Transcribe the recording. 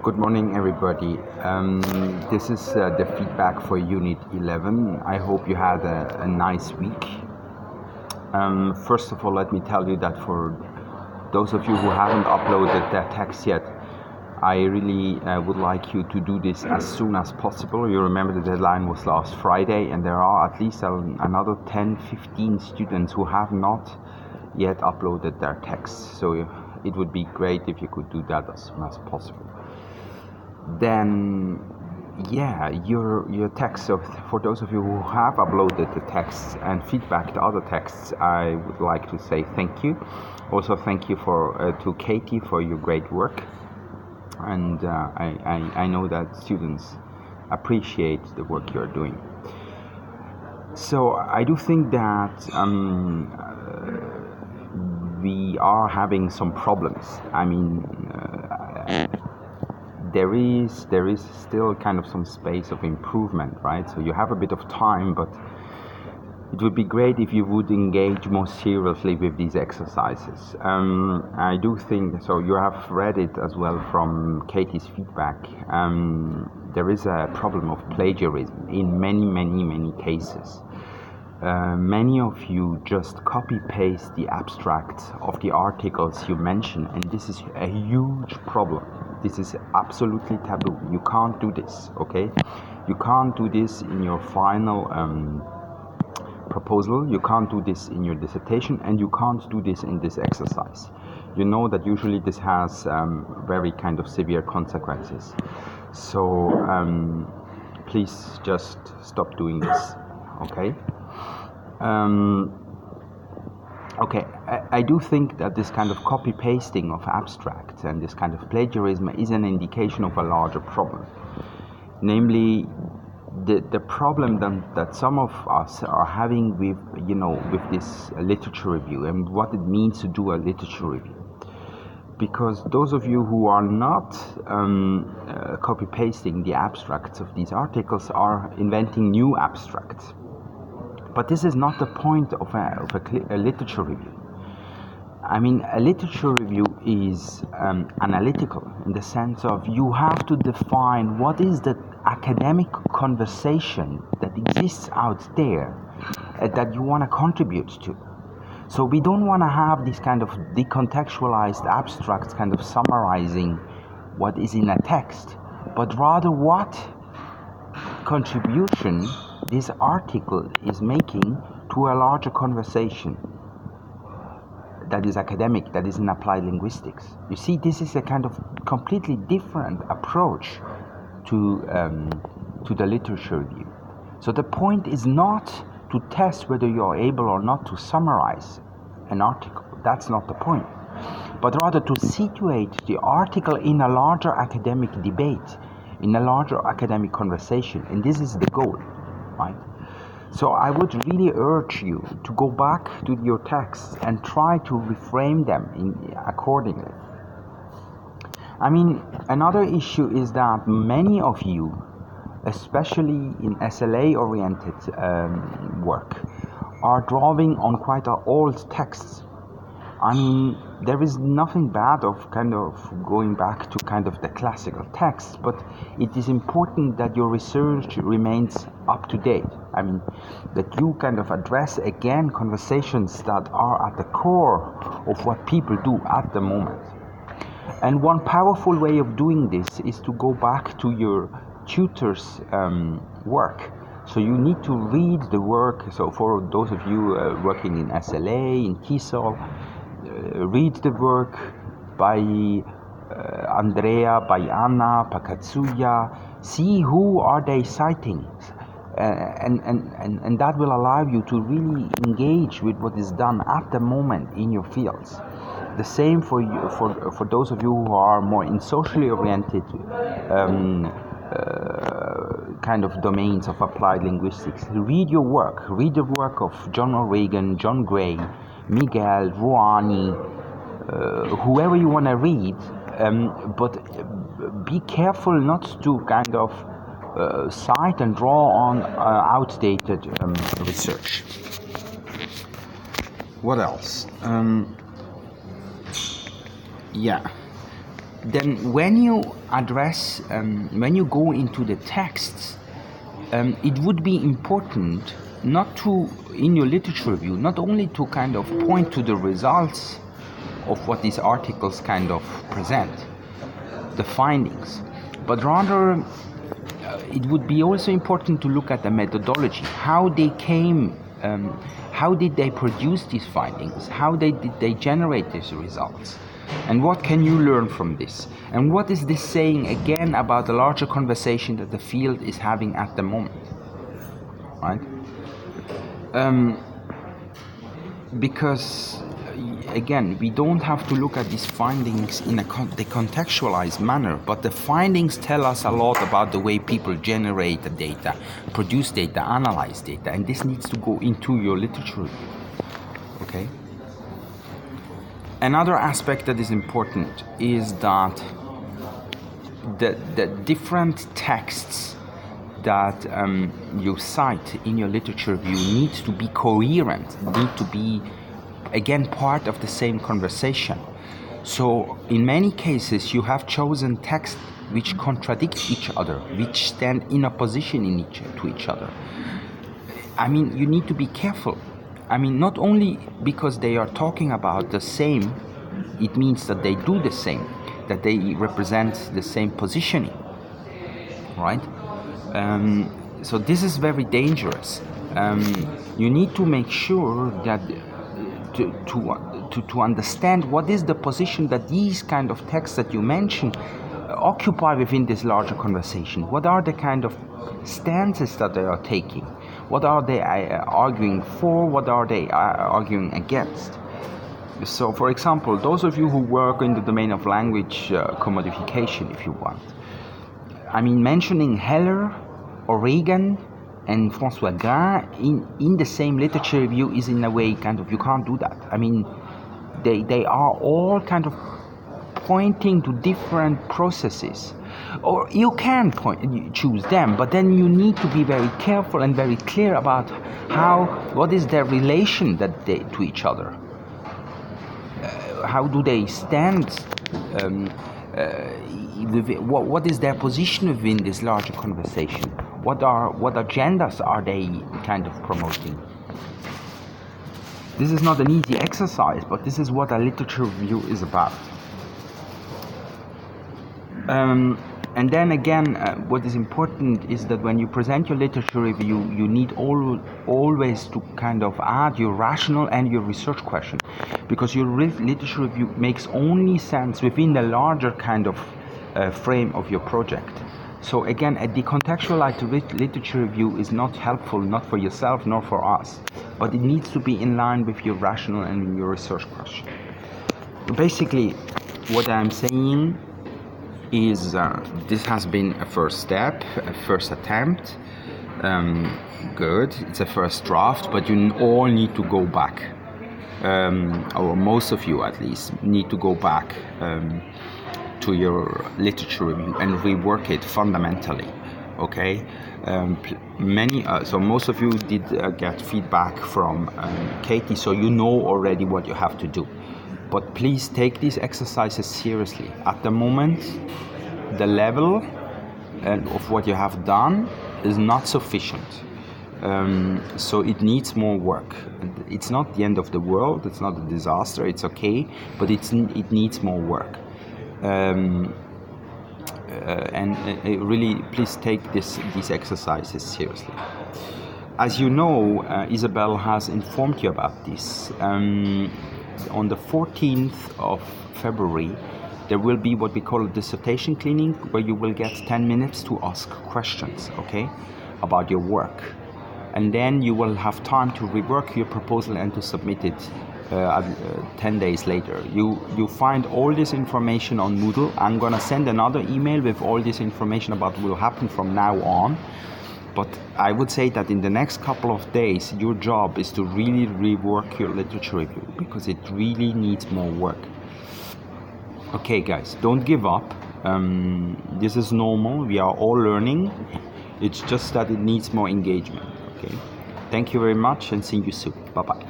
Good morning, everybody. This is the feedback for Unit 11. I hope you had a nice week. First of all, let me tell you that for those of you who haven't uploaded their text yet, I really would like you to do this as soon as possible. You remember the deadline was last Friday, and there are at least another 10-15 students who have not yet uploaded their text. So it would be great if you could do that as soon as possible. Then your text. So for those of you who have uploaded the texts and feedback to other texts, I would like to say thank you. Also thank you to Katie for your great work, and I know that students appreciate the work you're doing. So I do think that we are having some problems. I mean, there is still kind of some space of improvement, right? So you have a bit of time, but it would be great if you would engage more seriously with these exercises. I do think, so you have read it as well from Katie's feedback, there is a problem of plagiarism in many cases. Many of you just copy-paste the abstracts of the articles you mention, and this is a huge problem. This is absolutely taboo. You can't do this, okay? You can't do this in your final proposal, you can't do this in your dissertation, and you can't do this in this exercise. You know that usually this has very kind of severe consequences. So please just stop doing this, okay? Okay, I do think that this kind of copy-pasting of abstracts and this kind of plagiarism is an indication of a larger problem. Namely, the problem that some of us are having with this literature review and what it means to do a literature review. Because those of you who are not copy-pasting the abstracts of these articles are inventing new abstracts. But this is not the point of a literature review. I mean, a literature review is analytical in the sense of you have to define what is the academic conversation that exists out there that you want to contribute to. So we don't want to have this kind of decontextualized abstracts kind of summarizing what is in a text, but rather what contribution this article is making to a larger conversation that is academic, that is in applied linguistics. You see, this is a kind of completely different approach to the literature review. So the point is not to test whether you're able or not to summarize an article. That's not the point. But rather to situate the article in a larger academic debate, in a larger academic conversation. And this is the goal, right? So I would really urge you to go back to your texts and try to reframe them accordingly. I mean, another issue is that many of you, especially in SLA-oriented work, are drawing on quite old texts. I mean, there is nothing bad of kind of going back to kind of the classical texts, but it is important that your research remains up to date. I mean, that you kind of address again conversations that are at the core of what people do at the moment. And one powerful way of doing this is to go back to your tutor's work. So you need to read the work. So for those of you working in SLA, in TESOL, read the work by Andrea, by Anna, by Katsuya. See who are they citing, and that will allow you to really engage with what is done at the moment in your fields. The same for you, for those of you who are more in socially oriented kind of domains of applied linguistics. Read your work. Read the work of John O'Regan, John Gray, Miguel, Rouhani, whoever you want to read, but be careful not to kind of cite and draw on outdated research. What else? then when you address, when you go into the texts, it would be important not to, in your literature review, not only to kind of point to the results of what these articles kind of present, the findings, but rather it would be also important to look at the methodology, how they came, how did they produce these findings, how did they generate these results, and what can you learn from this, and what is this saying again about the larger conversation that the field is having at the moment, right? Because again, we don't have to look at these findings in a contextualized manner, but the findings tell us a lot about the way people generate the data, produce data, analyze data, and this needs to go into your literature review. Okay? Another aspect that is important is that the different texts that you cite in your literature review need to be coherent, need to be again part of the same conversation. So in many cases you have chosen texts which contradict each other, which stand in opposition to each other. I mean, you need to be careful. I mean, not only because they are talking about the same, it means that they do the same, that they represent the same positioning, right? So this is very dangerous. You need to make sure that to understand what is the position that these kind of texts that you mentioned occupy within this larger conversation. What are the kind of stances that they are taking? What are they arguing for? What are they arguing against? So, for example, those of you who work in the domain of language commodification, if you want, I mean, mentioning Heller, O'Regan, and François Grain in the same literature review is in a way kind of, you can't do that. I mean, they are all kind of pointing to different processes. Or you can choose them, but then you need to be very careful and very clear about what is their relation to each other. How do they stand? What is their position within this larger conversation? What agendas are they kind of promoting? This is not an easy exercise, but this is what a literature review is about. And then again, what is important is that when you present your literature review, you need always to kind of add your rational and your research question, because your literature review makes only sense within the larger kind of frame of your project. So again, a decontextualized literature review is not helpful, not for yourself nor for us, but it needs to be in line with your rational and your research question. Basically, what I'm saying is this has been a first step, a first attempt. Good, it's a first draft, but you all need to go back, or most of you at least need to go back to your literature review and rework it fundamentally. Okay, so most of you did get feedback from Katie, so you know already what you have to do. But please take these exercises seriously. At the moment, the level of what you have done is not sufficient. So it needs more work. It's not the end of the world, it's not a disaster, it's okay, but it needs more work. And really, please take these exercises seriously. As you know, Isabel has informed you about this. On the 14th of February, there will be what we call a dissertation clinic, where you will get 10 minutes to ask questions, okay, about your work. And then you will have time to rework your proposal and to submit it 10 days later. You find all this information on Moodle. I'm gonna send another email with all this information about what will happen from now on. But I would say that in the next couple of days, your job is to really rework your literature review, because it really needs more work. Okay, guys, don't give up. This is normal. We are all learning. It's just that it needs more engagement. Okay. Thank you very much, and see you soon. Bye-bye.